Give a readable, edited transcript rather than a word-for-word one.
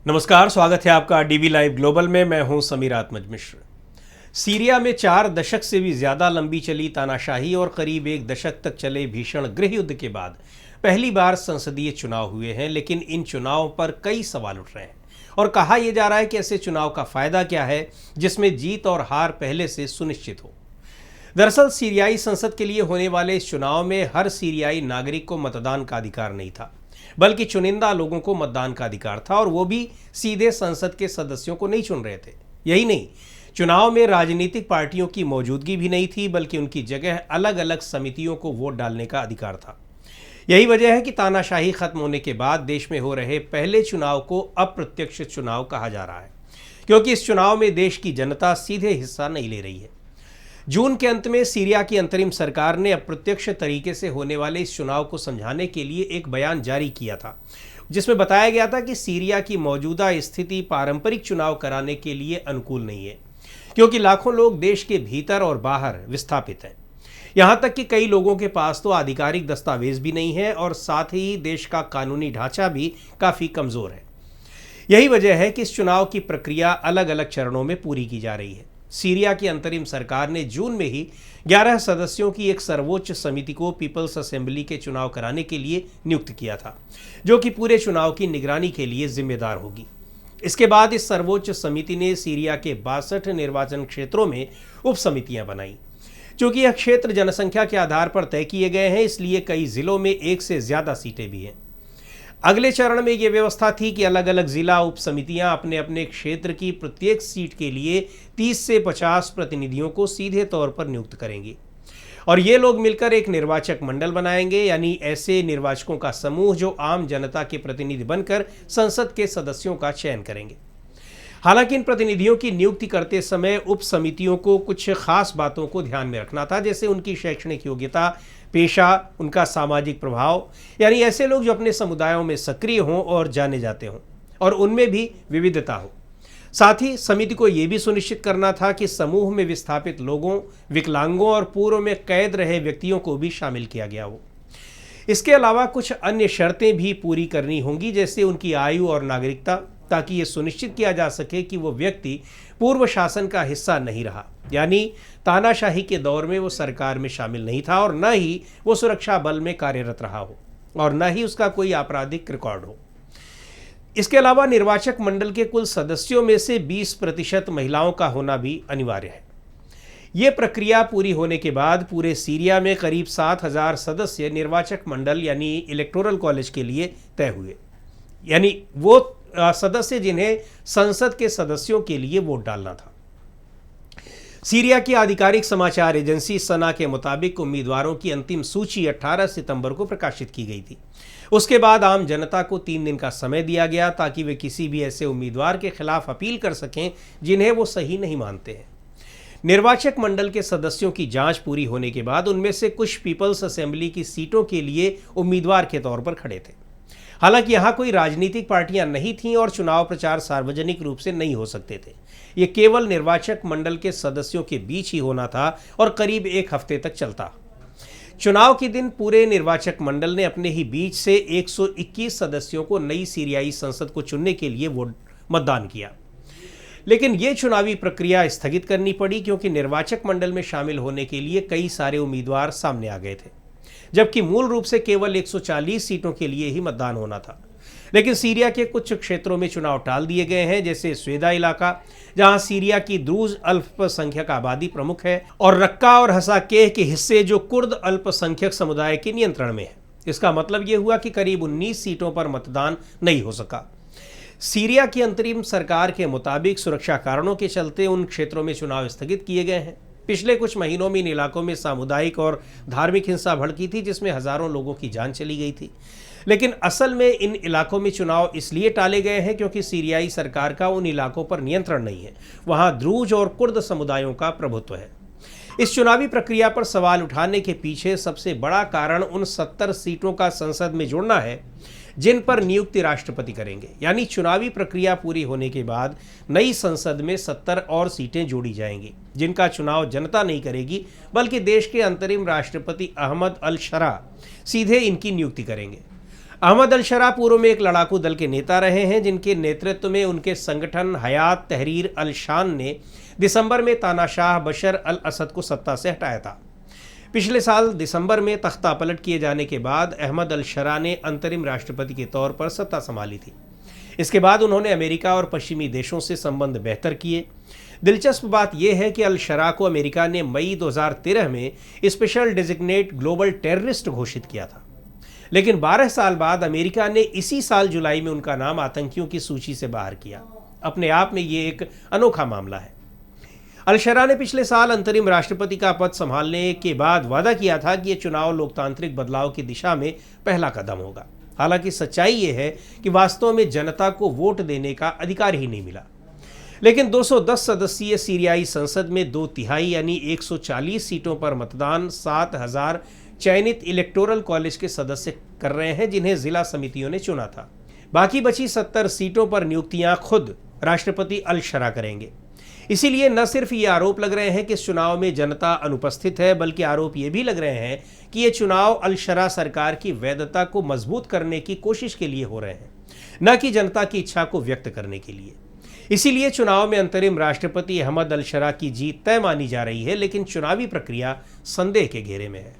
नमस्कार, स्वागत है आपका डीवी लाइव ग्लोबल में। मैं हूं समीर आत्मज मिश्र। सीरिया में 4 दशक से भी ज्यादा लंबी चली तानाशाही और करीब 1 दशक तक चले भीषण गृह युद्ध के बाद पहली बार संसदीय चुनाव हुए हैं। लेकिन इन चुनावों पर कई सवाल उठ रहे हैं और कहा यह जा रहा है कि ऐसे चुनाव का फायदा क्या है जिसमें जीत और हार पहले से सुनिश्चित हो। दरअसल सीरियाई संसद के लिए होने वाले इस चुनाव में हर सीरियाई नागरिक को मतदान का अधिकार नहीं था, बल्कि चुनिंदा लोगों को मतदान का अधिकार था और वो भी सीधे संसद के सदस्यों को नहीं चुन रहे थे। यही नहीं, चुनाव में राजनीतिक पार्टियों की मौजूदगी भी नहीं थी, बल्कि उनकी जगह अलग अलग समितियों को वोट डालने का अधिकार था। यही वजह है कि तानाशाही खत्म होने के बाद देश में हो रहे पहले चुनाव को अप्रत्यक्ष चुनाव कहा जा रहा है, क्योंकि इस चुनाव में देश की जनता सीधे हिस्सा नहीं ले रही है। जून के अंत में सीरिया की अंतरिम सरकार ने अप्रत्यक्ष तरीके से होने वाले इस चुनाव को समझाने के लिए एक बयान जारी किया था, जिसमें बताया गया था कि सीरिया की मौजूदा स्थिति पारंपरिक चुनाव कराने के लिए अनुकूल नहीं है, क्योंकि लाखों लोग देश के भीतर और बाहर विस्थापित हैं। यहां तक कि कई लोगों के पास तो आधिकारिक दस्तावेज भी नहीं है और साथ ही देश का कानूनी ढांचा भी काफी कमजोर है। यही वजह है कि इस चुनाव की प्रक्रिया अलग अलग चरणों में पूरी की जा रही है। सीरिया की अंतरिम सरकार ने जून में ही 11 सदस्यों की एक सर्वोच्च समिति को पीपल्स असेंबली के चुनाव कराने के लिए नियुक्त किया था, जो कि पूरे चुनाव की निगरानी के लिए जिम्मेदार होगी। इसके बाद इस सर्वोच्च समिति ने सीरिया के 62 निर्वाचन क्षेत्रों में उप समितियां बनाई। चूंकि यह क्षेत्र जनसंख्या के आधार पर तय किए गए हैं, इसलिए कई जिलों में 1 से ज्यादा सीटें भी हैं। अगले चरण में यह व्यवस्था थी कि अलग अलग जिला उप समितियां अपने अपने क्षेत्र की प्रत्येक सीट के लिए 30 से 50 प्रतिनिधियों को सीधे तौर पर नियुक्त करेंगी और ये लोग मिलकर एक निर्वाचक मंडल बनाएंगे, यानी ऐसे निर्वाचकों का समूह जो आम जनता के प्रतिनिधि बनकर संसद के सदस्यों का चयन करेंगे। हालांकि इन प्रतिनिधियों की नियुक्ति करते समय उप समितियों को कुछ खास बातों को ध्यान में रखना था, जैसे उनकी शैक्षणिक योग्यता, पेशा, उनका सामाजिक प्रभाव, यानी ऐसे लोग जो अपने समुदायों में सक्रिय हों और जाने जाते हों और उनमें भी विविधता हो। साथ ही समिति को यह भी सुनिश्चित करना था कि समूह में विस्थापित लोगों, विकलांगों और पूर्व में कैद रहे व्यक्तियों को भी शामिल किया गया हो। इसके अलावा कुछ अन्य शर्तें भी पूरी करनी होंगी, जैसे उनकी आयु और नागरिकता, ताकि ये सुनिश्चित किया जा सके कि वो व्यक्ति पूर्व शासन का हिस्सा नहीं रहा, यानी तानाशाही के दौर में वो सरकार में शामिल नहीं था और न ही वो सुरक्षा बल में कार्यरत रहा हो और न ही उसका कोई आपराधिक रिकॉर्ड हो। इसके अलावा निर्वाचक मंडल के कुल सदस्यों में से 20% महिलाओं का होना भी अनिवार्य है। ये प्रक्रिया पूरी होने के बाद पूरे सीरिया में करीब 7,000 सदस्य निर्वाचक मंडल यानी इलेक्टोरल कॉलेज के लिए तय हुए, यानी वो सदस्य जिन्हें संसद के सदस्यों के लिए वोट डालना था। सीरिया की आधिकारिक समाचार एजेंसी सना के मुताबिक उम्मीदवारों की अंतिम सूची 18 सितंबर को प्रकाशित की गई थी। उसके बाद आम जनता को 3 दिन का समय दिया गया ताकि वे किसी भी ऐसे उम्मीदवार के खिलाफ अपील कर सकें जिन्हें वो सही नहीं मानते हैं। निर्वाचक मंडल के सदस्यों की जांच पूरी होने के बाद उनमें से कुछ पीपल्स असेंबली की सीटों के लिए उम्मीदवार के तौर पर खड़े थे। हालांकि यहाँ कोई राजनीतिक पार्टियां नहीं थीं और चुनाव प्रचार सार्वजनिक रूप से नहीं हो सकते थे। ये केवल निर्वाचक मंडल के सदस्यों के बीच ही होना था और करीब 1 हफ्ते तक चलता। चुनाव के दिन पूरे निर्वाचक मंडल ने अपने ही बीच से 121 सदस्यों को नई सीरियाई संसद को चुनने के लिए मतदान किया। लेकिन ये चुनावी प्रक्रिया स्थगित करनी पड़ी, क्योंकि निर्वाचक मंडल में शामिल होने के लिए कई सारे उम्मीदवार सामने आ गए थे, जबकि मूल रूप से केवल 140 सीटों के लिए ही मतदान होना था। लेकिन सीरिया के कुछ क्षेत्रों में चुनाव टाल दिए गए हैं, जैसे स्वेदा इलाका, जहां सीरिया की द्रूज अल्पसंख्यक आबादी प्रमुख है, और रक्का और हसाकेह के हिस्से जो कुर्द अल्पसंख्यक समुदाय के नियंत्रण में है। इसका मतलब यह हुआ कि करीब 19 सीटों पर मतदान नहीं हो सका। सीरिया की अंतरिम सरकार के मुताबिक सुरक्षा कारणों के चलते उन क्षेत्रों में चुनाव स्थगित किए गए हैं। पिछले कुछ महीनों में इन इलाकों में सामुदायिक और धार्मिक हिंसा भड़की थी, जिसमें हजारों लोगों की जान चली गई थी। लेकिन असल में इन इलाकों में चुनाव इसलिए टाले गए हैं क्योंकि सीरियाई सरकार का उन इलाकों पर नियंत्रण नहीं है। वहां द्रूज और कुर्द समुदायों का प्रभुत्व है। इस चुनावी प्रक्रिया पर सवाल उठाने के पीछे सबसे बड़ा कारण उन 70 सीटों का संसद में जोड़ना है जिन पर नियुक्ति राष्ट्रपति करेंगे, यानी चुनावी प्रक्रिया पूरी होने के बाद नई संसद में 70 और सीटें जोड़ी जाएंगी, जिनका चुनाव जनता नहीं करेगी बल्कि देश के अंतरिम राष्ट्रपति अहमद अल शरा सीधे इनकी नियुक्ति करेंगे। अहमद अल-शरा पूर्व में एक लड़ाकू दल के नेता रहे हैं, जिनके नेतृत्व में उनके संगठन हयात तहरीर अल-शाम ने दिसंबर में तानाशाह बशर अल-असद को सत्ता से हटाया था। पिछले साल दिसंबर में तख्ता पलट किए जाने के बाद अहमद अल-शरा ने अंतरिम राष्ट्रपति के तौर पर सत्ता संभाली थी। इसके बाद उन्होंने अमेरिका और पश्चिमी देशों से संबंध बेहतर किए। दिलचस्प बात यह है कि अल-शरा को अमेरिका ने मई 2013 में स्पेशल डेजिग्नेट ग्लोबल टेररिस्ट घोषित किया था, लेकिन 12 साल बाद अमेरिका ने इसी साल जुलाई में उनका नाम आतंकियों की सूची से बाहर किया। अपने आप में ये एक अनोखा मामला है। अल-शरा ने पिछले साल अंतरिम राष्ट्रपति का पद संभालने के बाद वादा किया था कि ये चुनाव लोकतांत्रिक बदलाव की दिशा में पहला कदम होगा। हालांकि सच्चाई ये है कि वास्तव में जनता को वोट देने का अधिकार ही नहीं मिला। लेकिन 210 सदस्यीय सीरियाई संसद में 2/3 यानी 140 सीटों पर मतदान 7,000 चयनित इलेक्टोरल कॉलेज के सदस्य कर रहे हैं, जिन्हें जिला समितियों ने चुना था। बाकी बची 70 सीटों पर नियुक्तियां खुद राष्ट्रपति अल-शरा करेंगे। इसीलिए न सिर्फ ये आरोप लग रहे हैं कि इस चुनाव में जनता अनुपस्थित है, बल्कि आरोप ये भी लग रहे हैं कि ये चुनाव अल-शरा सरकार की वैधता को मजबूत करने की कोशिश के लिए हो रहे हैं, न कि जनता की इच्छा को व्यक्त करने के लिए। इसीलिए चुनाव में अंतरिम राष्ट्रपति अहमद अल-शरा की जीत तय मानी जा रही है, लेकिन चुनावी प्रक्रिया संदेह के घेरे में है।